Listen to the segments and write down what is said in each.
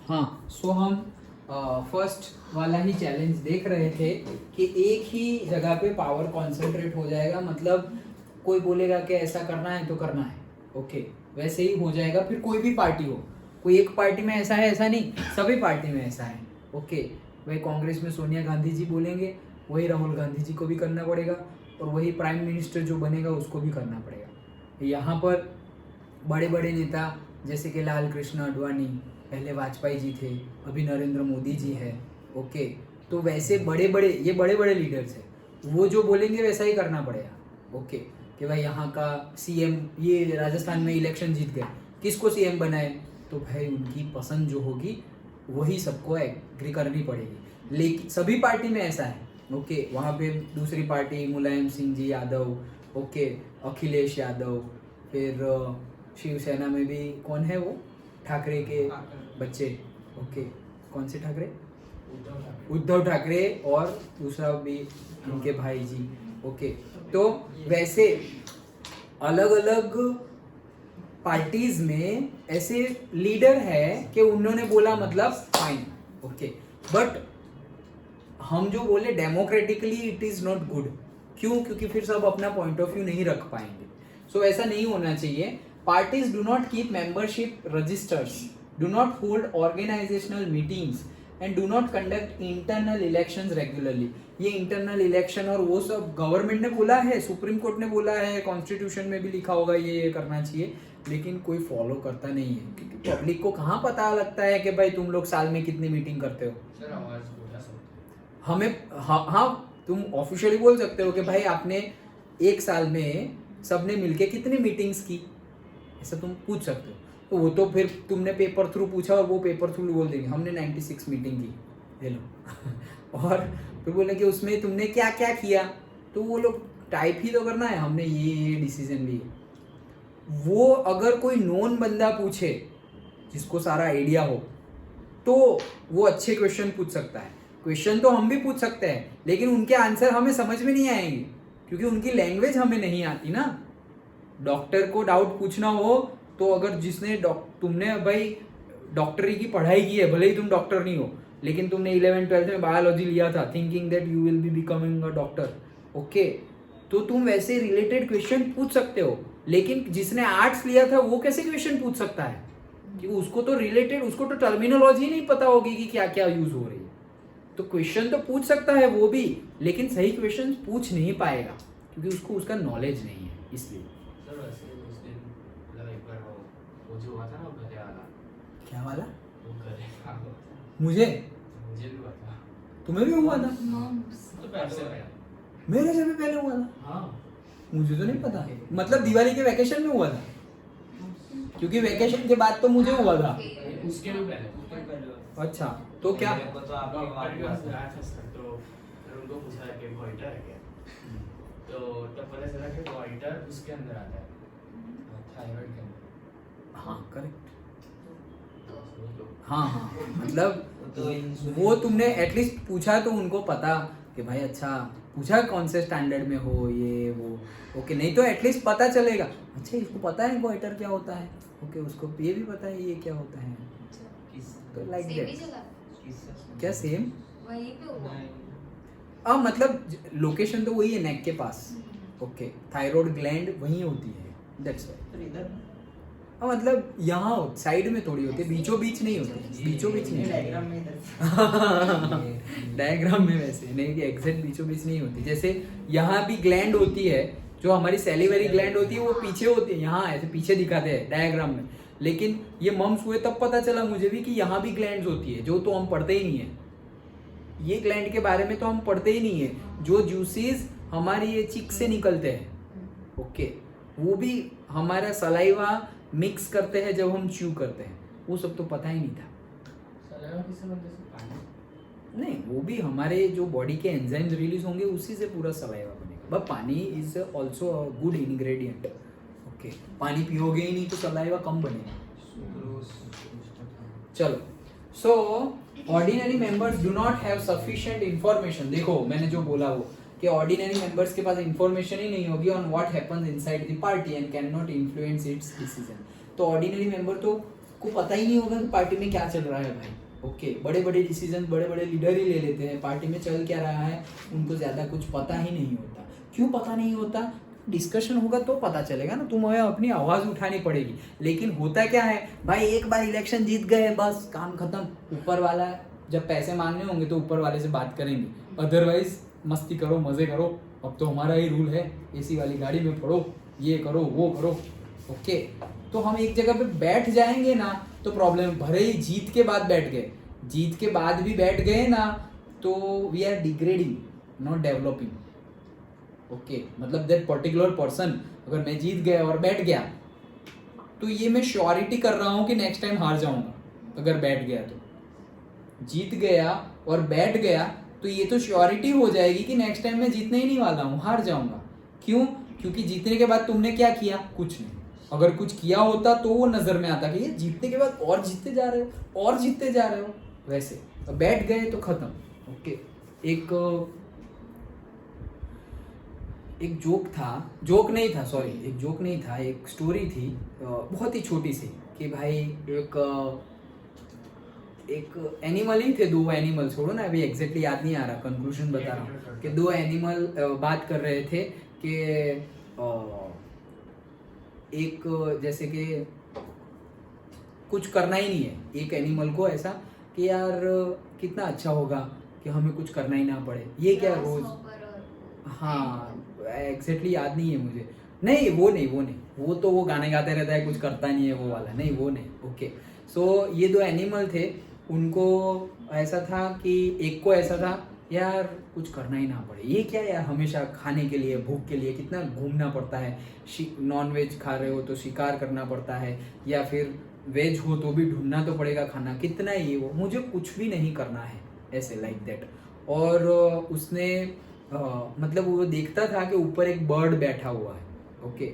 हाँ, सो हम फर्स्ट वाला ही चैलेंज देख रहे थे कि एक ही जगह पे पावर कॉन्सेंट्रेट हो जाएगा, मतलब कोई बोलेगा कि ऐसा करना है तो करना है, ओके, वैसे ही हो जाएगा। फिर कोई भी पार्टी हो, कोई एक पार्टी में ऐसा है ऐसा नहीं, सभी पार्टी में ऐसा है, ओके। वही कांग्रेस में सोनिया गांधी जी बोलेंगे, वही राहुल गांधी जी को भी करना पड़ेगा, और वही प्राइम मिनिस्टर जो बनेगा उसको भी करना पड़ेगा। यहाँ पर बड़े बड़े नेता जैसे कि लाल कृष्ण आडवाणी, पहले वाजपेयी जी थे, अभी नरेंद्र मोदी जी है, ओके। तो वैसे बड़े बड़े लीडर्स हैं, वो जो बोलेंगे वैसा ही करना पड़ेगा, ओके। कि भाई यहाँ का सीएम, ये राजस्थान में इलेक्शन जीत गए, किसको सीएम बनाए, तो भाई उनकी पसंद जो होगी वही सबको एग्री करनी पड़ेगी। लेकिन सभी पार्टी में ऐसा है, ओके। वहाँ पे दूसरी पार्टी मुलायम सिंह जी यादव, ओके, अखिलेश यादव, फिर शिवसेना में भी कौन है वो, ठाकरे के बच्चे, ओके, कौन से ठाकरे, उद्धव ठाकरे, और दूसरा भी उनके भाई जी, ओके। तो वैसे अलग अलग पार्टीज में ऐसे लीडर है कि उन्होंने बोला मतलब फाइन, ओके। बट हम जो बोले democratically it is not good, क्यों, क्योंकि फिर सब अपना पॉइंट ऑफ व्यू नहीं रख पाएंगे। सो ऐसा नहीं होना चाहिए। Parties do not keep membership registers, do not hold organisational meetings and do not conduct internal elections regularly. ये इंटरनल इलेक्शन और वो सब गवर्नमेंट ने बोला है, सुप्रीम कोर्ट ने बोला है, कॉन्स्टिट्यूशन में भी लिखा होगा ये करना चाहिए, लेकिन कोई फॉलो करता नहीं है, क्योंकि पब्लिक को कहाँ पता लगता है कि भाई तुम लोग साल में कितनी मीटिंग करते हो। हमें हाँ, तुम ऑफिशियली बोल सकते हो कि भाई आपने एक साल में सबने मिलके कितनी मीटिंग्स की, ऐसा तुम पूछ सकते हो। तो वो तो फिर तुमने पेपर थ्रू पूछा और वो पेपर थ्रू बोल देंगे हमने 96 मीटिंग की, ले लो। और फिर बोले कि उसमें तुमने क्या क्या किया, तो वो लोग टाइप ही तो करना है, हमने ये डिसीजन लिए। वो अगर कोई नॉन बंदा पूछे जिसको सारा आइडिया हो, तो वो अच्छे क्वेश्चन पूछ सकता है। क्वेश्चन तो हम भी पूछ सकते हैं, लेकिन उनके आंसर हमें समझ में नहीं आएंगे, क्योंकि उनकी लैंग्वेज हमें नहीं आती ना। डॉक्टर को डाउट पूछना हो तो अगर जिसने तुमने भाई डॉक्टरी की पढ़ाई की है, भले ही तुम डॉक्टर नहीं हो, लेकिन तुमने 11th-12th में बायोलॉजी लिया था, thinking that you will be becoming a doctor, okay, तो तुम वैसे रिलेटेड क्वेश्चन पूछ सकते हो। लेकिन जिसने आर्ट्स लिया था वो कैसे क्वेश्चन पूछ सकता है, कि उसको तो रिलेटेड, उसको तो टर्मिनोलॉजी नहीं पता होगी कि क्या क्या यूज हो रही है। तो क्वेश्चन तो पूछ सकता है वो भी, लेकिन सही क्वेश्चन पूछ नहीं पाएगा, क्योंकि उसको उसका नॉलेज नहीं है, इसलिए। सर वैसे उस दिन मतलब एक बार वो जो हुआ था ना, वो गधे वाला, क्या वाला, वो गधे वाला हुआ था। मुझे भी हुआ था, तुम्हें भी हुआ था, तो पहले से पहले मेरे से भी पहले हुआ था, हाँ, मुझे तो नहीं पता, मतलब दिवाली के वैकेशन में हुआ था, क्योंकि वैकेशन के बाद तो मुझे हुआ था। उसके भी पहले अच्छा, तो क्या, तो डॉक्टर के पास गया था सर, तो फिर उनको पूछा कि गोइटर है क्या, तो तब पता चला कि गोइटर उसके अंदर आता है, थायराइड के अंदर। हाँ करेक्ट, हाँ हाँ, मतलब वो तुमने एटलीस्ट पूछा तो उनको पता कि भाई अच्छा पूछा कौन से स्टैंडर्ड में हो ये वो, ओके। नहीं तो एटलीस्ट पता चलेगा, अच्छा इसको पता है गोइटर क्या होता है, ओके, उसको ये भी पता है ये क्या होता है, तो लाइक दैट। क्या सेम, वहीं पे हुआ, मतलब लोकेशन तो वही है, नेक के पास, ओके, थायराइड ग्लैंड वहीं होती है, दैट्स व्हाई। मतलब यहाँ साइड में थोड़ी होती है, बीचों बीच नहीं होती, बीचों बीच नहीं, डायग्राम में वैसे नहीं कि एग्जैक्ट बीचों बीच नहीं होती। जैसे यहाँ भी ग्लैंड होती है, जो हमारी सैलिवरी ग्लैंड होती है वो पीछे होती है, यहाँ ऐसे पीछे दिखाते हैं डायग्राम में। लेकिन ये मम्स हुए तब पता चला मुझे भी कि यहाँ भी ग्लैंड्स होती है, जो तो हम पढ़ते ही नहीं है। ये ग्लैंड के बारे में तो हम पढ़ते ही नहीं है, जो जूसेस हमारी ये चिक से निकलते हैं, ओके, वो भी हमारा सलाइवा मिक्स करते हैं जब हम च्यू करते हैं, वो सब तो पता ही नहीं था। सलाइवा किससे बनता है? पानी? नहीं, वो भी हमारे जो बॉडी के एंजाइम्स रिलीज होंगे उसी से पूरा सलाइवा बनेगा। But pani is also a good ingredient, okay, पानी पियोगे ही नहीं तो सलाइवा कम बनेगा। चलो, so ordinary members do not have sufficient information. देखो मैंने जो बोला वो कि ऑर्डिनरी मेंबर्स के पास इंफॉर्मेशन ही नहीं होगी on what happens inside the party and can not influence it's decision. तो ऑर्डिनरी मेंबर तो को पता ही नहीं होगा कि पार्टी में क्या चल रहा है भाई। ओके, बड़े बड़े डिसीजन बड़े बड़े लीडर ही ले लेते हैं, पार्टी में चल क्या रहा है उनको ज़्यादा कुछ पता ही नहीं होता। क्यों पता नहीं होता? डिस्कशन होगा तो पता चलेगा ना, तुम्हें अपनी आवाज़ उठानी पड़ेगी। लेकिन होता क्या है भाई, एक बार इलेक्शन जीत गए बस काम खत्म। ऊपर वाला जब पैसे मांगने होंगे तो ऊपर वाले से बात करेंगे, अदरवाइज मस्ती करो, मज़े करो, अब तो हमारा ही रूल है, एसी वाली गाड़ी में पढ़ो, ये करो वो करो। ओके, तो हम एक जगह पे बैठ जाएंगे ना तो प्रॉब्लम, भले ही जीत के बाद बैठ गए, जीत के बाद भी बैठ गए ना तो we are degrading not developing. Okay, मतलब दैट पर्टिकुलर पर्सन, अगर मैं जीत गया और बैठ गया तो ये मैं श्योरिटी कर रहा हूँ कि नेक्स्ट टाइम हार जाऊंगा। अगर बैठ गया तो जीत गया और बैठ गया तो ये तो श्योरिटी हो जाएगी कि नेक्स्ट टाइम मैं जीतने ही नहीं वाला हूँ, हार जाऊंगा। क्यों? क्योंकि जीतने के बाद तुमने क्या किया? कुछ नहीं। अगर कुछ किया होता तो वो नजर में आता कि ये जीतने के बाद और जीतते जा रहे हो और जीतते जा रहे हो। वैसे बैठ गए तो खत्म। ओके, एक जोक था, जोक नहीं था, सॉरी, एक जोक नहीं था, एक स्टोरी थी बहुत ही छोटी सी कि भाई एक एनिमल ही थे, दो एनिमल, छोड़ो ना अभी एग्जैक्टली याद नहीं आ रहा, कंक्लूजन बता रहा हूँ कि दो एनिमल बात कर रहे थे कि एक जैसे कि कुछ करना ही नहीं है, एक एनिमल को ऐसा कि यार कितना अच्छा होगा कि हमें कुछ करना ही ना पड़े, ये क्या रोज, हाँ एग्जैक्टली याद नहीं है मुझे, नहीं वो तो वो गाने गाते रहता है, कुछ करता नहीं है वो वाला, नहीं वो नहीं। ओके, सो ये दो एनिमल थे, उनको ऐसा था कि एक को ऐसा था यार कुछ करना ही ना पड़े, ये क्या यार हमेशा खाने के लिए, भूख के लिए कितना घूमना पड़ता है, नॉन वेज खा रहे हो तो शिकार करना पड़ता है, या फिर वेज हो तो भी ढूंढना तो पड़ेगा खाना, कितना ये वो, मुझे कुछ भी नहीं करना है, ऐसे लाइक दैट। और उसने मतलब वो देखता था कि ऊपर एक बर्ड बैठा हुआ है। ओके,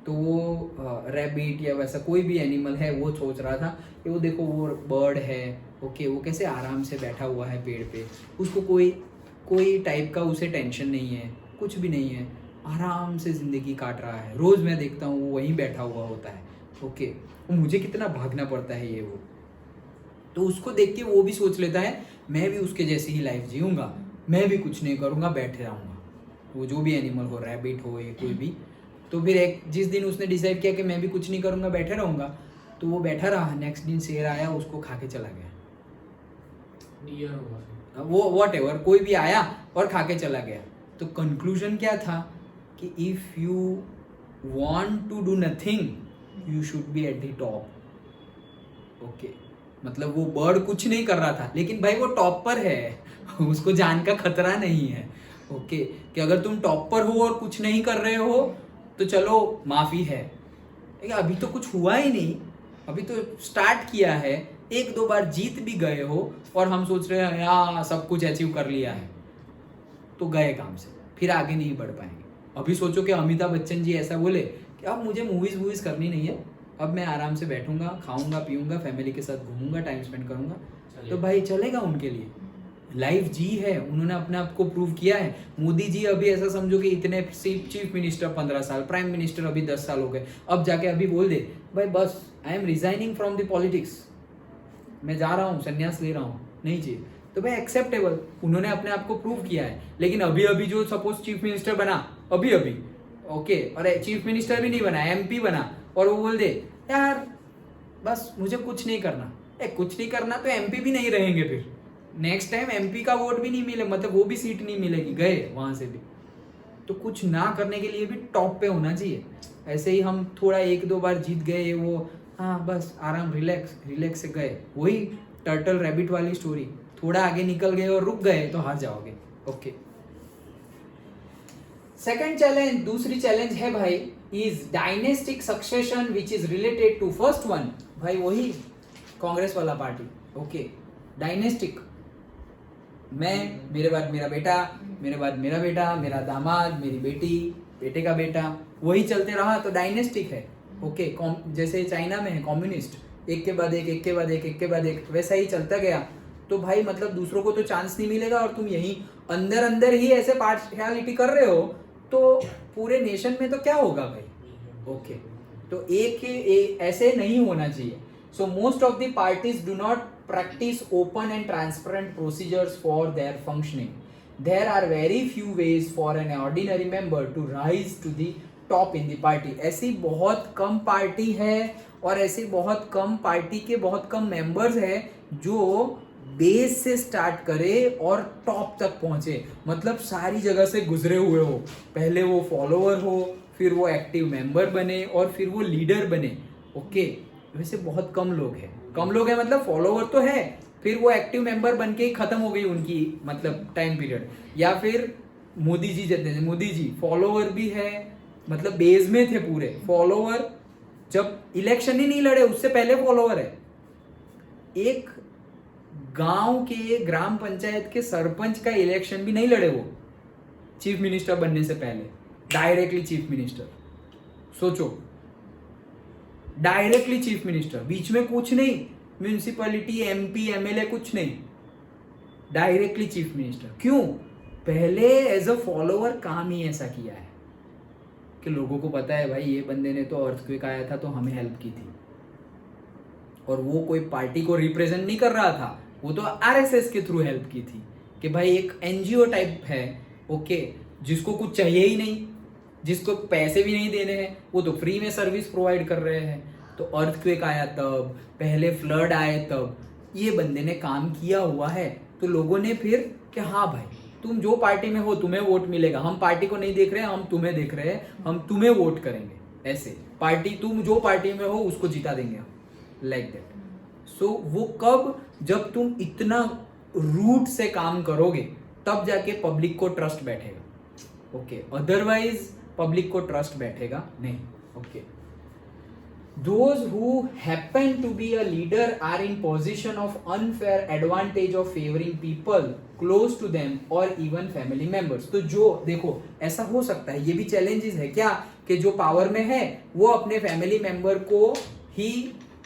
तो वो रैबिट या वैसा कोई भी एनिमल है, वो सोच रहा था कि वो देखो वो बर्ड है, ओके, वो कैसे आराम से बैठा हुआ है पेड़ पे, उसको कोई टाइप का उसे टेंशन नहीं है, कुछ भी नहीं है, आराम से ज़िंदगी काट रहा है। रोज़ मैं देखता हूँ वो वहीं बैठा हुआ होता है। ओके, मुझे कितना भागना पड़ता है ये वो, तो उसको देख के वो भी सोच लेता है मैं भी उसके जैसी ही लाइफ जीऊँगा, मैं भी कुछ नहीं करूँगा, बैठे रहूँगा। वो जो भी एनिमल हो, रैबिट हो या कोई भी, तो फिर एक जिस दिन उसने डिसाइड किया कि मैं भी कुछ नहीं करूँगा, बैठे रहूँगा, तो वो बैठा रहा। नेक्स्ट दिन शेर आया, उसको खा के चला गया, वो व्हाटएवर कोई भी आया और खा के चला गया। तो कंक्लूजन क्या था कि if you want to do nothing you should be at the top. Okay, मतलब वो बर्ड कुछ नहीं कर रहा था, लेकिन भाई वो टॉप पर है, उसको जान का खतरा नहीं है। ओके, कि अगर तुम टॉप पर हो और कुछ नहीं कर रहे हो तो चलो माफी है, लेकिन अभी तो कुछ हुआ ही नहीं, अभी तो स्टार्ट किया है, एक दो बार जीत भी गए हो और हम सोच रहे हैं यार सब कुछ अचीव कर लिया है, तो गए काम से, फिर आगे नहीं बढ़ पाएंगे। अभी सोचो कि अमिताभ बच्चन जी ऐसा बोले कि अब मुझे मूवीज करनी नहीं है, अब मैं आराम से बैठूंगा, खाऊंगा पीऊंगा, फैमिली के साथ घूमूंगा, टाइम स्पेंड करूंगा, तो भाई चलेगा उनके लिए, लाइफ जी है, उन्होंने अपने आप को प्रूव किया है। मोदी जी अभी ऐसा समझो कि इतने चीफ मिनिस्टर 15 साल, प्राइम मिनिस्टर अभी 10 साल हो गए, अब जाके अभी बोल दे भाई बस I am resigning from the politics, मैं जा रहा हूँ, संन्यास ले रहा हूँ, नहीं चाहिए, तो भाई एक्सेप्टेबल, उन्होंने अपने आप को प्रूव किया है। लेकिन अभी जो सपोज चीफ मिनिस्टर बना अभी ओके, और चीफ मिनिस्टर भी नहीं बना, MP बना, और वो बोल दे यार बस मुझे कुछ नहीं करना, कुछ नहीं करना तो MP भी नहीं रहेंगे, फिर नेक्स्ट टाइम MP का वोट भी नहीं मिले, मतलब वो भी सीट नहीं मिलेगी, गए वहां से भी। तो कुछ ना करने के लिए भी टॉप पे होना चाहिए। ऐसे ही हम थोड़ा एक दो बार जीत गए, वो हाँ बस आराम रिलैक्स से गए, वही टर्टल रैबिट वाली स्टोरी, थोड़ा आगे निकल गए और रुक गए तो हार जाओगे। ओके, सेकंड चैलेंज, दूसरी चैलेंज है भाई, is dynastic succession which is related to first one. भाई वही कांग्रेस वाला पार्टी। ओके, डायनेस्टिक, मैं, मेरे बाद मेरा बेटा, मेरे बाद मेरा बेटा, मेरा दामाद, मेरी बेटी, बेटे का बेटा, वही चलते रहा तो डायनेस्टिक है। ओके, जैसे चाइना में है कम्युनिस्ट, एक के बाद एक, एक के बाद एक, एक के बाद एक, वैसा ही चलता गया। तो भाई मतलब दूसरों को तो चांस नहीं मिलेगा, और तुम यही अंदर ही ऐसे पार्शियलिटी कर रहे हो तो पूरे नेशन में तो क्या होगा भाई। ओके, तो एक ऐसे नहीं होना चाहिए। So most of the parties do not practice open and transparent procedures for their functioning. There are very few ways for an ordinary member to rise to the top in the party. ऐसी बहुत कम party है और ऐसे बहुत कम party के बहुत कम members है जो बेस से स्टार्ट करे और टॉप तक पहुंचे, मतलब सारी जगह से गुजरे हुए हो, पहले वो फॉलोअर हो, फिर वो एक्टिव मेंबर बने और फिर वो लीडर बने. ओके, वैसे बहुत कम लोग हैं मतलब फॉलोअर तो है, फिर वो एक्टिव मेंबर बन के खत्म हो गई उनकी मतलब टाइम पीरियड. या फिर मोदी जी जैसे मोदी जी फॉलोअर भी है, मतलब बेस में थे पूरे फॉलोअर, जब इलेक्शन ही नहीं लड़े उससे पहले फॉलोअर है. एक गांव के ग्राम पंचायत के सरपंच का इलेक्शन भी नहीं लड़े वो चीफ मिनिस्टर बनने से पहले, डायरेक्टली चीफ मिनिस्टर. सोचो, डायरेक्टली चीफ मिनिस्टर, बीच में कुछ नहीं, म्यूनिसिपैलिटी, एमपी, एमएलए कुछ नहीं, डायरेक्टली चीफ मिनिस्टर. क्यों? पहले एज अ फॉलोअर काम ही ऐसा किया है कि लोगों को पता है भाई ये बंदे ने तो अर्थक्वेक आया था तो हमें हेल्प की थी, और वो कोई पार्टी को रिप्रेजेंट नहीं कर रहा था, वो तो आरएसएस के थ्रू हेल्प की थी कि भाई एक एनजीओ टाइप है, ओके, जिसको कुछ चाहिए ही नहीं, जिसको पैसे भी नहीं देने हैं, वो तो फ्री में सर्विस प्रोवाइड कर रहे हैं. तो अर्थक्वेक आया तब, पहले फ्लड आए तब, ये बंदे ने काम किया हुआ है, तो लोगों ने फिर कि हाँ भाई तुम जो पार्टी में हो तुम्हें वोट मिलेगा, हम पार्टी को नहीं देख रहे हैं, हम तुम्हें देख रहे हैं, हम तुम्हें वोट करेंगे, ऐसे पार्टी, तुम जो पार्टी में हो उसको जिता देंगे हम, लाइक दैट. सो वो कब, जब तुम इतना रूट से काम करोगे तब जाके पब्लिक को ट्रस्ट बैठेगा. ओके, अदरवाइज पब्लिक को ट्रस्ट बैठेगा नहीं. Okay, those who happen to be a leader are in position of unfair advantage of favoring people close to them or even family members. तो जो देखो ऐसा हो सकता है, ये भी चैलेंजेस है क्या कि जो पावर में है वो अपने फैमिली मेंबर को ही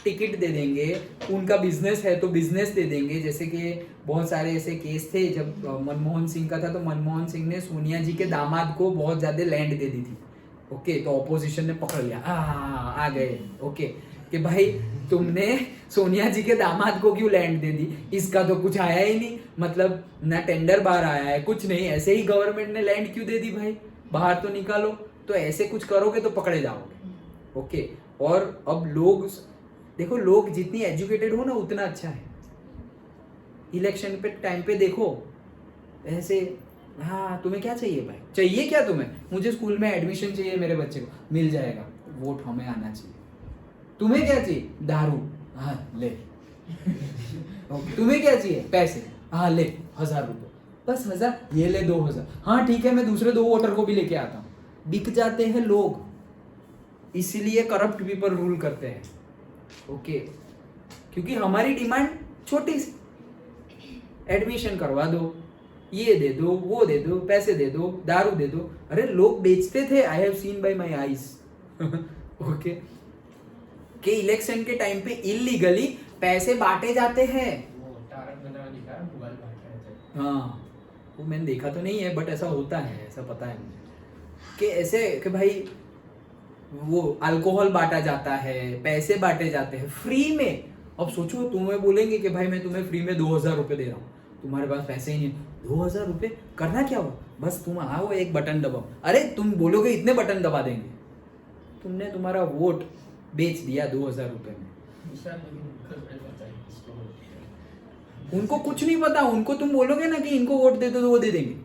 टिकट दे देंगे, उनका बिजनेस है तो बिजनेस दे देंगे. जैसे कि बहुत सारे ऐसे केस थे, जब मनमोहन सिंह का था तो मनमोहन सिंह ने सोनिया जी के दामाद को बहुत ज्यादा लैंड दे दी थी. ओके, तो ऑपोजिशन ने पकड़ लिया, आ गए. ओके, कि भाई तुमने सोनिया जी के दामाद को क्यों लैंड दे दी, इसका तो कुछ आया ही नहीं, मतलब ना टेंडर बाहर आया है, कुछ नहीं, ऐसे ही गवर्नमेंट ने लैंड क्यों दे दी भाई, बाहर तो निकालो. तो ऐसे कुछ करोगे तो पकड़े जाओगे. ओके, और अब लोग देखो, लोग जितनी एजुकेटेड हो ना उतना अच्छा है. इलेक्शन पे टाइम पे देखो ऐसे, हाँ तुम्हें क्या चाहिए भाई, चाहिए क्या तुम्हें, मुझे स्कूल में एडमिशन चाहिए मेरे बच्चे को, मिल जाएगा, वोट हमें आना चाहिए. तुम्हें क्या चाहिए, दारू, हाँ ले. तुम्हें क्या चाहिए, पैसे, हाँ ले 1000 रुपये, बस 1000, ये ले 2000, हाँ ठीक है मैं दूसरे 2 वोटर को भी लेके आता हूँ. बिक जाते हैं लोग, इसीलिए करप्ट पीपल रूल करते हैं. ओके, क्योंकि हमारी डिमांड छोटी सी, एडमिशन करवा दो, ये दे दो, वो दे दो, पैसे दे दो, दारू दे दो. अरे लोग बेचते थे, I have seen by my eyes. Okay, कि इलेक्शन के टाइम पे इलीगली पैसे बांटे जाते हैं. वो तारक मेहता में दिखा है, मोबाइल बांट रहे थे. हाँ, वो मैंने देखा तो नहीं है, बट ऐसा होता है, ऐसा पता है मुझे कि ऐसे कि भाई वो अल्कोहल बांटा जाता है, पैसे बांटे जाते हैं फ्री में. अब सोचो, तुम्हें बोलेंगे कि भाई मैं तुम्हें फ्री में 2000 रुपये दे रहा हूँ, तुम्हारे पास पैसे ही नहीं, 2000 रुपये करना क्या हो, बस तुम आओ एक बटन दबाओ. अरे तुम बोलोगे इतने बटन दबा देंगे, तुमने तुम्हारा वोट बेच दिया 2000 रुपये में. उनको कुछ नहीं पता, उनको तुम बोलोगे ना कि इनको वोट दे दो तो वो दे देंगे,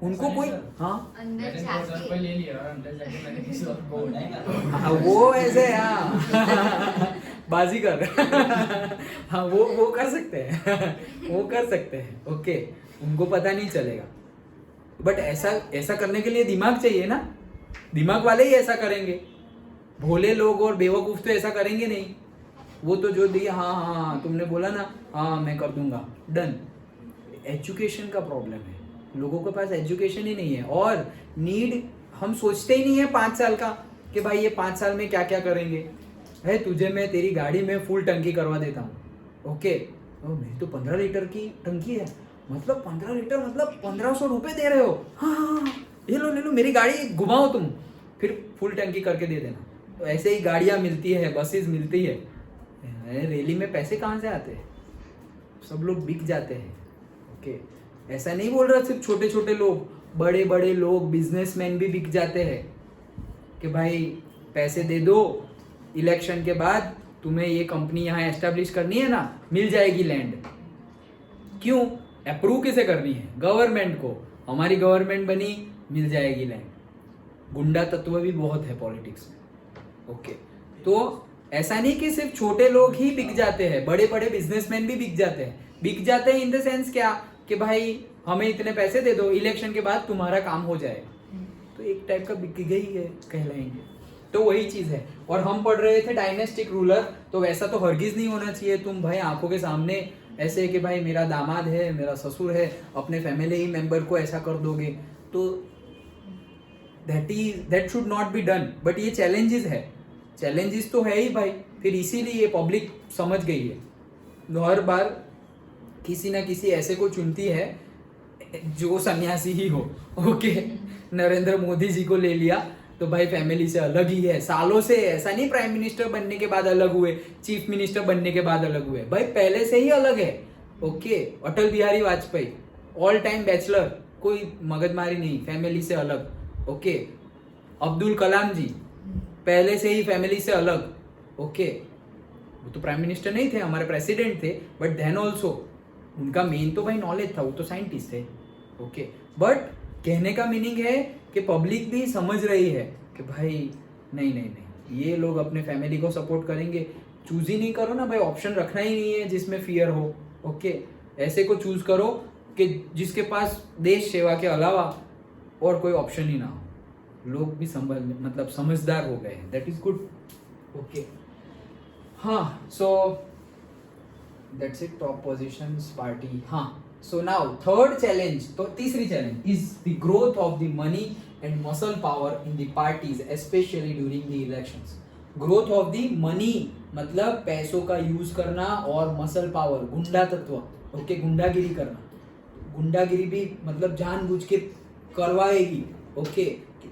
उनको कोई, हाँ अंदर मैंने जाके 2000 रुपये ले लिया और अंदर जाके मैंने किसी और को वोट दिया. हाँ, वो ऐसे, हाँ बाजीगर. हाँ वो कर सकते हैं, वो कर सकते हैं. ओके, उनको पता नहीं चलेगा, बट ऐसा करने के लिए दिमाग चाहिए ना, दिमाग वाले ही ऐसा करेंगे. भोले लोग और बेवकूफ तो ऐसा करेंगे नहीं, वो तो जो दिया, हाँ तुमने बोला ना, हाँ मैं कर दूंगा, डन. एजुकेशन का प्रॉब्लम है, लोगों के पास एजुकेशन ही नहीं है, और नीड हम सोचते ही नहीं है 5 साल का कि भाई ये 5 साल में क्या क्या करेंगे. है तुझे मैं तेरी गाड़ी में फुल टंकी करवा देता हूँ. ओके, मेरी तो 15 लीटर की टंकी है, मतलब 15 लीटर मतलब 1500 रुपये दे रहे हो, हाँ ले लो मेरी गाड़ी घुमाओ तुम, फिर फुल टंकी करके दे देना. तो ऐसे ही गाड़ियाँ मिलती है, बसेस मिलती है, रैली में पैसे कहाँ से आते हैं? सब लोग बिक जाते हैं। ओके, ऐसा नहीं बोल रहा सिर्फ छोटे छोटे लोग, बड़े बड़े लोग, बिजनेसमैन भी बिक जाते हैं कि भाई पैसे दे दो, इलेक्शन के बाद तुम्हें ये कंपनी यहाँ एस्टेब्लिश करनी है ना, मिल जाएगी लैंड। क्यों? अप्रूव किसे करनी है? गवर्नमेंट को। हमारी गवर्नमेंट बनी, मिल जाएगी लैंड। गुंडा तत्व भी बहुत है पॉलिटिक्स में। ओके, तो ऐसा नहीं कि सिर्फ छोटे लोग ही बिक जाते हैं, बड़े बड़े बिजनेसमैन भी बिक जाते हैं। बिक जाते हैं इन द सेंस क्या कि भाई हमें इतने पैसे दे दो, इलेक्शन के बाद तुम्हारा काम हो जाएगा। तो एक टाइप का बिक गई है कहलाएंगे। तो वही चीज है। और हम पढ़ रहे थे डायनेस्टिक रूलर, तो वैसा तो हरगिज नहीं होना चाहिए। तुम भाई आंखों के सामने ऐसे कि भाई मेरा दामाद है, मेरा ससुर है, अपने फैमिली ही मेंबर को ऐसा कर दोगे, तो that should not be done. But ये चैलेंजेस है, चैलेंजेस तो है ही भाई, फिर इसीलिए ये पब्लिक समझ गई है। हर बार किसी ना किसी ऐसे को चुनती है जो सन्यासी ही हो। ओके, नरेंद्र मोदी जी को ले लिया तो भाई फैमिली से अलग ही है सालों से। ऐसा नहीं प्राइम मिनिस्टर बनने के बाद अलग हुए, चीफ मिनिस्टर बनने के बाद अलग हुए, भाई पहले से ही अलग है। Okay, Atal Bihari Vajpayee all time bachelor, कोई मगजमारी नहीं, फैमिली से अलग। ओके, अब्दुल कलाम जी पहले से ही फैमिली से अलग। ओके, वो तो प्राइम मिनिस्टर नहीं थे, हमारे प्रेसिडेंट थे, बट देन ऑल्सो उनका मेन तो भाई नॉलेज था, वो तो साइंटिस्ट थे। ओके, बट कहने का मीनिंग है कि पब्लिक भी समझ रही है कि भाई नहीं नहीं नहीं, ये लोग अपने फैमिली को सपोर्ट करेंगे। चूज ही नहीं करो ना भाई, ऑप्शन रखना ही नहीं है जिसमें फियर हो। ओके, ऐसे को चूज करो कि जिसके पास देश सेवा के अलावा और कोई ऑप्शन ही ना हो। लोग भी समझदार हो गए हैं, दैट इज गुड। ओके, हाँ, so that's it, top positions party. हाँ, so now third challenge, तो तीसरी challenge is the growth of the money and muscle power in the parties, especially during the elections. growth of the money मतलब पैसों का use करना, और muscle power गुंडा तत्व। ओके, गुंडागिरी करना, गुंडागिरी भी मतलब जानबूझ के करवाएगी। ओके,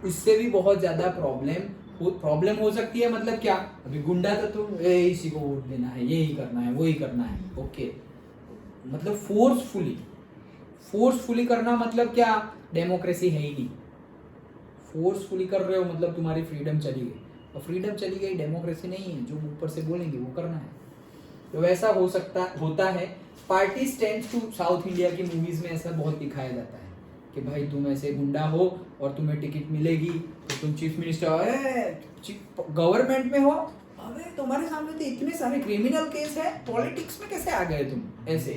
इससे भी बहुत ज्यादा प्रॉब्लम हो सकती है। मतलब क्या, अभी गुंडा तत्व इसी को वोट देना है, यही करना है, वही करना है। ओके, मतलब फोर्सफुली करना मतलब क्या, डेमोक्रेसी है ही नहीं। फोर्सफुली कर रहे हो मतलब तुम्हारी फ्रीडम चली गई, और फ्रीडम चली गई, डेमोक्रेसी नहीं है। जो ऊपर से बोलेंगे वो करना है। तो वैसा होता है। Party stands to, south India की मूवीज में ऐसा बहुत दिखाया जाता है कि भाई तुम ऐसे गुंडा हो और तुम्हें टिकट मिलेगी तो तुम चीफ मिनिस्टर, गवर्नमेंट में हो, अबे तुम्हारे सामने तो इतने सारे क्रिमिनल केस है, पॉलिटिक्स में कैसे आ गए तुम ऐसे।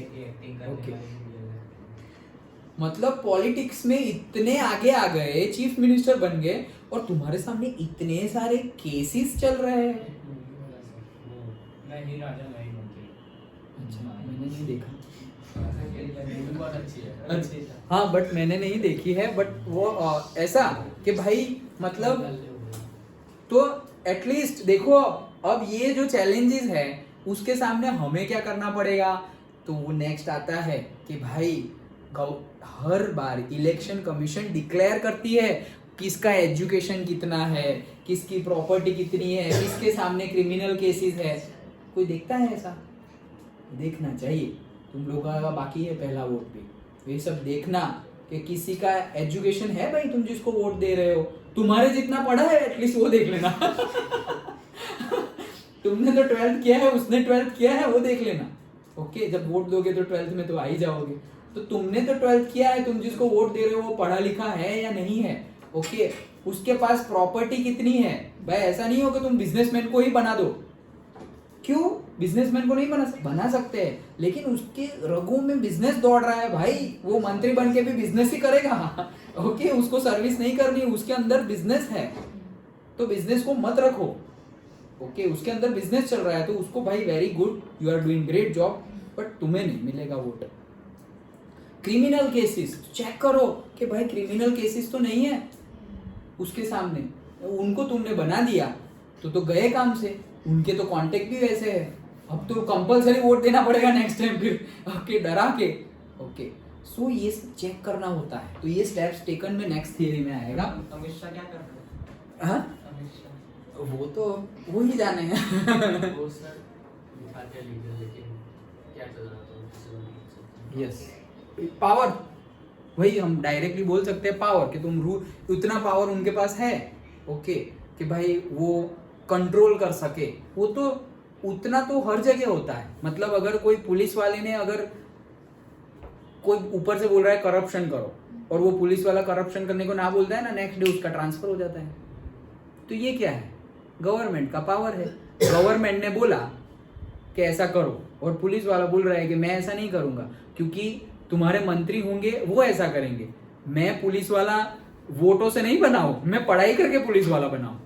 ओके, मतलब पॉलिटिक्स में इतने आगे आ गए, चीफ मिनिस्टर बन गए, और तुम्हारे सामने इतने सारे केसेस चल रहे हैं। नहीं राजा नहीं मंत्री। अच्छा, मैंने नहीं देखा। बहुत अच्छी है। अच्छा, हाँ, बट मैंने नहीं देखी है। बट वो ऐसा कि भाई मतलब, तो एटलीस्ट देखो, अब ये जो चैलेंजेस है उसके सामने हमें क्या करना पड़ेगा। तो वो नेक्स्ट आता है कि भाई हर बार इलेक्शन कमीशन डिक्लेयर करती है किसका एजुकेशन कितना है, किसकी प्रॉपर्टी कितनी है, किसके सामने क्रिमिनल केसेस है। कोई देखता है ऐसा? देखना चाहिए। तुम लोगों का बाकी है पहला वोट भी, ये सब देखना कि किसी का एजुकेशन है। भाई तुम जिसको वोट दे रहे हो, तुम्हारे जितना पढ़ा है एटलीस्ट वो देख लेना। तुमने तो 12th किया है, उसने 12th किया है, वो देख लेना। ओके, जब वोट दोगे तो 12th में तो आ ही जाओगे। तो तुमने तो 12th किया है, तुम जिसको वोट दे रहे हो वो पढ़ा लिखा है या नहीं है। ओके, उसके पास प्रॉपर्टी कितनी है। भाई ऐसा नहीं हो कि तुम बिजनेसमैन को ही बना दो। क्यों? बिजनेसमैन को नहीं बना सकते हैं, लेकिन उसके रगों में बिजनेस दौड़ रहा है भाई, वो मंत्री बन के भी बिजनेस ही करेगा। ओके, उसको सर्विस नहीं करनी, उसके अंदर बिजनेस है, तो बिजनेस को मत रखो। ओके, उसके अंदर बिजनेस चल रहा है तो उसको भाई very good, you are doing great job, but तुम्हें नहीं मिलेगा वोट। क्रिमिनल केसेस चेक करो कि भाई क्रिमिनल केसेस तो नहीं है उसके सामने, उनको तुमने बना दिया तो गए काम से। उनके तो कांटेक्ट भी वैसे है, अब तो कंपलसरी वोट देना पड़ेगा नेक्स्ट टाइम फिर। ओके, डरा के। ओके, सो ये चेक करना होता है। तो ये स्टेप्स टेकन में नेक्स्ट थियरी में आएगा। अमित शाह क्या कर रहे हैं? हाँ, वो तो वो ही जाने हैं। वो सर दिखाते हैं लीडर, लेकिन क्या चल रहा था किसी को नहीं पता चलता। यस, पावर, वही हम डायरेक्टली बोल सकते हैं पावर, कि तुम उतना पावर उनके पास है, ओके, कि भाई वो कंट्रोल कर सके। वो तो उतना तो हर जगह होता है। मतलब अगर कोई पुलिस वाले ने, अगर कोई ऊपर से बोल रहा है करप्शन करो, और वो पुलिस वाला करप्शन करने को ना बोलता है ना, नेक्स्ट डे उसका ट्रांसफर हो जाता है। तो ये क्या है? गवर्नमेंट का पावर है। गवर्नमेंट ने बोला कि ऐसा करो, और पुलिस वाला बोल रहा है कि मैं ऐसा नहीं करूंगा, क्योंकि तुम्हारे मंत्री होंगे वो ऐसा करेंगे। मैं पुलिस वाला वोटों से नहीं बनाऊं, मैं पढ़ाई करके पुलिस वाला बनाऊं।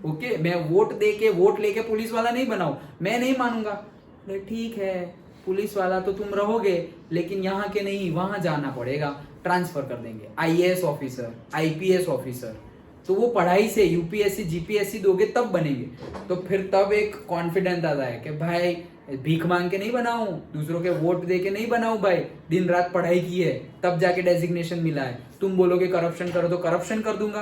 ओके, मैं वोट लेके पुलिस वाला नहीं बनाऊं, मैं नहीं मानूंगा। ठीक है, पुलिस वाला तो तुम रहोगे, लेकिन यहाँ के नहीं, वहां जाना पड़ेगा, ट्रांसफर कर देंगे। आईएएस ऑफिसर, आईपीएस ऑफिसर, तो वो पढ़ाई से यूपीएससी जीपीएससी दोगे तब बनेंगे। तो फिर तब एक कॉन्फिडेंस आता है कि भाई भीख मांग के नहीं बनाऊं, दूसरों के वोट दे के नहीं बनाऊं, भाई दिन रात पढ़ाई की है तब जाके डेजिग्नेशन मिला है। तुम बोलोगे करप्शन करो तो करप्शन कर दूंगा,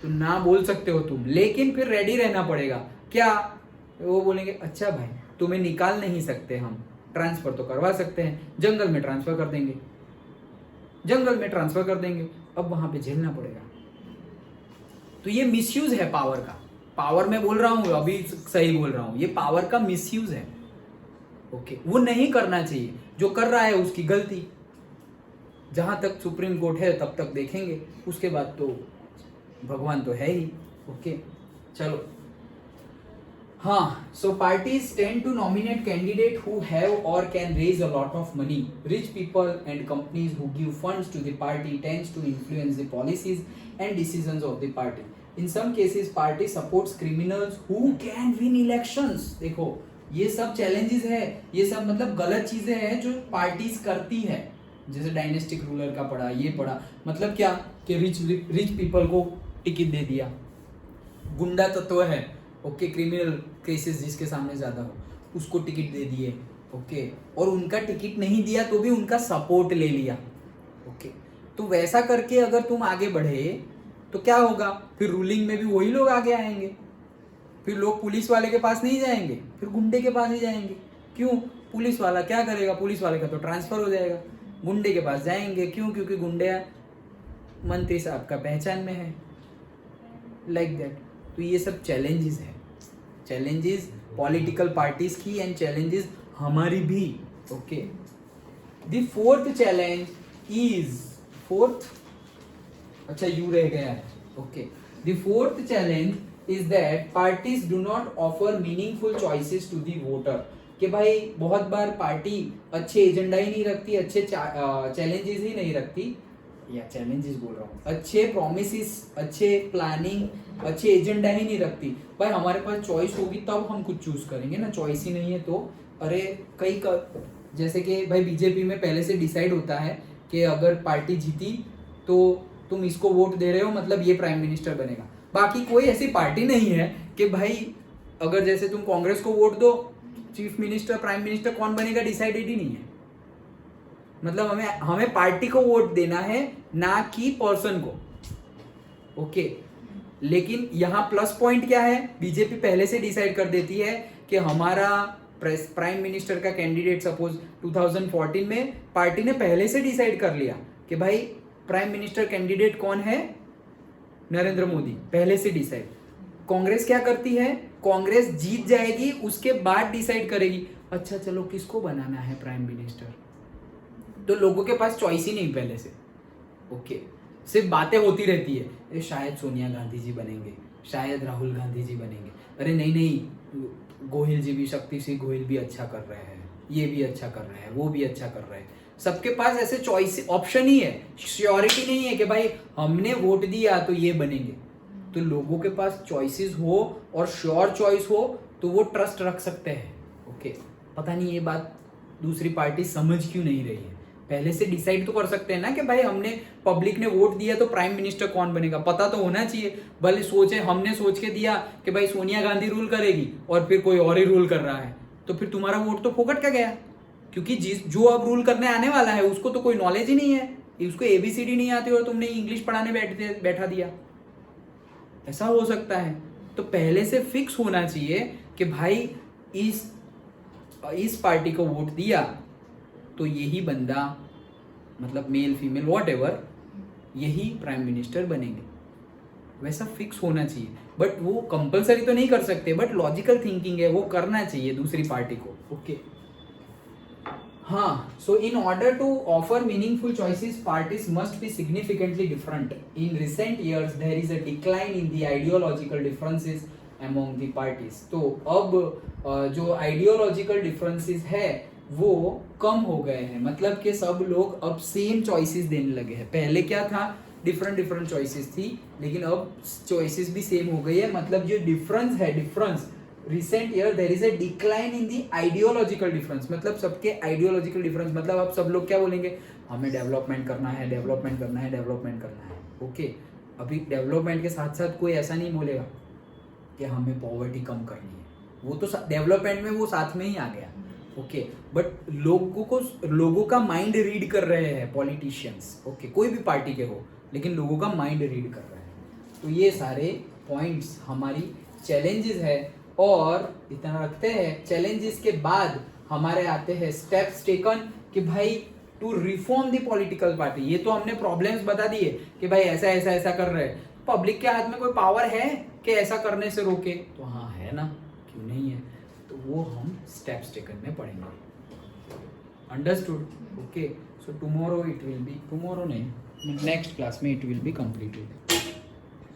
तो ना बोल सकते हो तुम, लेकिन फिर रेडी रहना पड़ेगा। क्या वो बोलेंगे अच्छा भाई तुम्हें निकाल नहीं सकते हम, ट्रांसफर तो करवा सकते हैं, जंगल में ट्रांसफर कर देंगे, जंगल में ट्रांसफर कर देंगे, अब वहां पे झेलना पड़ेगा। तो ये मिसयूज है पावर का। पावर में बोल रहा हूं, अभी सही बोल रहा हूं, ये पावर का मिसयूज है। ओके, वो नहीं करना चाहिए, जो कर रहा है उसकी गलती। जहां तक सुप्रीम कोर्ट है तब तक देखेंगे, उसके बाद तो भगवान तो है ही। ओके, चलो। हाँ, so parties tend to nominate candidate who have or can raise a lot of money. Rich people and companies who give funds to the party tends to influence the policies and decisions of the party. In some cases, party supports criminals who can win elections. देखो, ये सब challenges है, ये सब मतलब गलत चीजें हैं जो पार्टीज करती है। जैसे डायनेस्टिक रूलर का पढ़ा, ये पढ़ा, मतलब क्या कि रिच पीपल को टिकट दे दिया। गुंडा तत्व है, ओके, क्रिमिनल केसेस जिसके सामने ज्यादा हो, उसको टिकट दे दिए, ओके, और उनका टिकट नहीं दिया तो भी उनका सपोर्ट ले लिया। ओके, तो वैसा करके अगर तुम आगे बढ़े तो क्या होगा? फिर रूलिंग में भी वही लोग आगे आएंगे। फिर लोग पुलिस वाले के पास नहीं जाएंगे, फिर गुंडे के पास ही जाएंगे। क्यों? पुलिस वाला क्या करेगा? पुलिस वाले का तो ट्रांसफर हो जाएगा, गुंडे के पास जाएंगे। क्यों? क्योंकि गुंडे मंत्री साहब का पहचान में है, लाइक दैट। तो ये सब चैलेंजेस है, चैलेंजेस पॉलिटिकल पार्टीज की एंड चैलेंजेस हमारी भी। Okay, the fourth challenge is, fourth, अच्छा यू रह गया है। Okay, the fourth challenge is that parties do not offer meaningful choices to the voter. कि भाई बहुत बार पार्टी अच्छे एजेंडा ही नहीं रखती, अच्छे चैलेंजेस ही नहीं रखती, या चैलेंजेस बोल रहा हूँ, अच्छे प्रोमिसेस, अच्छे प्लानिंग, अच्छे एजेंडा ही नहीं रखती। भाई हमारे पास चॉइस होगी तब हम कुछ चूज करेंगे ना, चॉइस ही नहीं है तो। अरे जैसे कि भाई बीजेपी में पहले से डिसाइड होता है कि अगर पार्टी जीती तो तुम इसको वोट दे रहे हो, मतलब ये प्राइम मिनिस्टर बनेगा। बाकी कोई ऐसी पार्टी नहीं है कि भाई अगर जैसे तुम कांग्रेस को वोट दो, चीफ मिनिस्टर प्राइम मिनिस्टर कौन बनेगा डिसाइडेड ही नहीं है। मतलब हमें पार्टी को वोट देना है, ना कि पर्सन को। ओके, लेकिन यहाँ प्लस पॉइंट क्या है? बीजेपी पहले से डिसाइड कर देती है कि हमारा प्राइम मिनिस्टर का कैंडिडेट, सपोज 2014 में पार्टी ने पहले से डिसाइड कर लिया कि भाई प्राइम मिनिस्टर कैंडिडेट कौन है, नरेंद्र मोदी, पहले से डिसाइड। कांग्रेस क्या करती है? कांग्रेस जीत जाएगी, उसके बाद डिसाइड करेगी अच्छा चलो किसको बनाना है प्राइम मिनिस्टर। तो लोगों के पास चॉइस ही नहीं पहले से। ओके, सिर्फ बातें होती रहती है, अरे शायद सोनिया गांधी जी बनेंगे, शायद राहुल गांधी जी बनेंगे, अरे नहीं गोहिल जी भी, शक्ति सिंह गोहिल भी अच्छा कर रहे हैं, ये भी अच्छा कर रहे हैं, वो भी अच्छा कर रहे हैं। सबके पास ऐसे चॉइस ऑप्शन ही है, श्योरिटी नहीं है कि भाई हमने वोट दिया तो ये बनेंगे। तो लोगों के पास चॉइसेस हो और श्योर चॉइस हो तो वो ट्रस्ट रख सकते हैं। ओके, पता नहीं ये बात दूसरी पार्टी समझ क्यों नहीं रही है। पहले से डिसाइड तो कर सकते हैं ना कि भाई हमने, पब्लिक ने वोट दिया तो प्राइम मिनिस्टर कौन बनेगा, पता तो होना चाहिए। भले हमने सोच के दिया कि भाई सोनिया गांधी रूल करेगी और फिर कोई और ही रूल कर रहा है, तो फिर तुम्हारा वोट तो फोकट का गया। क्योंकि जो अब रूल करने आने वाला है उसको तो कोई नॉलेज ही नहीं है, उसको ABCD नहीं आती और तुमने इंग्लिश पढ़ाने बैठा दिया। ऐसा हो सकता है। तो पहले से फिक्स होना चाहिए कि भाई इस इस पार्टी को वोट दिया तो यही बंदा, मतलब मेल फीमेल वॉट एवर, यही प्राइम मिनिस्टर बनेंगे। वैसा फिक्स होना चाहिए, बट वो कंपलसरी तो नहीं कर सकते, बट लॉजिकल थिंकिंग है, वो करना चाहिए दूसरी पार्टी को। ओके हाँ, so in order to offer meaningful choices parties must be significantly different. In recent years there is a decline in the ideological differences among the parties. तो अब जो आइडियोलॉजिकल डिफरेंसेस है वो कम हो गए हैं, मतलब कि सब लोग अब सेम चॉइसेस देने लगे हैं। पहले क्या था, डिफरेंट चॉइसेस थी, लेकिन अब चॉइसेस भी सेम हो गई है। मतलब जो difference recent year there is a decline in the ideological difference. मतलब सबके आइडियोलॉजिकल डिफरेंस, मतलब अब सब लोग क्या बोलेंगे, हमें डेवलपमेंट करना है, डेवलपमेंट करना है, डेवलपमेंट करना है। ओके, अभी डेवलपमेंट के साथ साथ कोई ऐसा नहीं बोलेगा कि हमें पॉवर्टी कम करनी है, वो तो डेवलपमेंट में वो साथ में ही आ गया। ओके, बट लोगों का माइंड रीड कर रहे हैं पॉलिटिशियंस। ओके, कोई भी पार्टी के हो, लेकिन लोगों का माइंड रीड कर रहे हैं। तो ये सारे पॉइंट्स हमारी चैलेंजेस है, और इतना रखते हैं। चैलेंजेस के बाद हमारे आते हैं स्टेप्स टेकन कि भाई to reform the political party. ये तो हमने प्रॉब्लम्स बता दिए कि भाई ऐसा ऐसा ऐसा कर रहे हैं, पब्लिक के हाथ में कोई पावर है कि ऐसा करने से रोके? तो हाँ है ना, क्यों नहीं है? तो वो हम स्टेप्स टेकन में पढ़ेंगे। Understood? Okay, so tomorrow it will be, tomorrow नहीं, नेक्स्ट क्लास में इट विल बी कंप्लीटेड।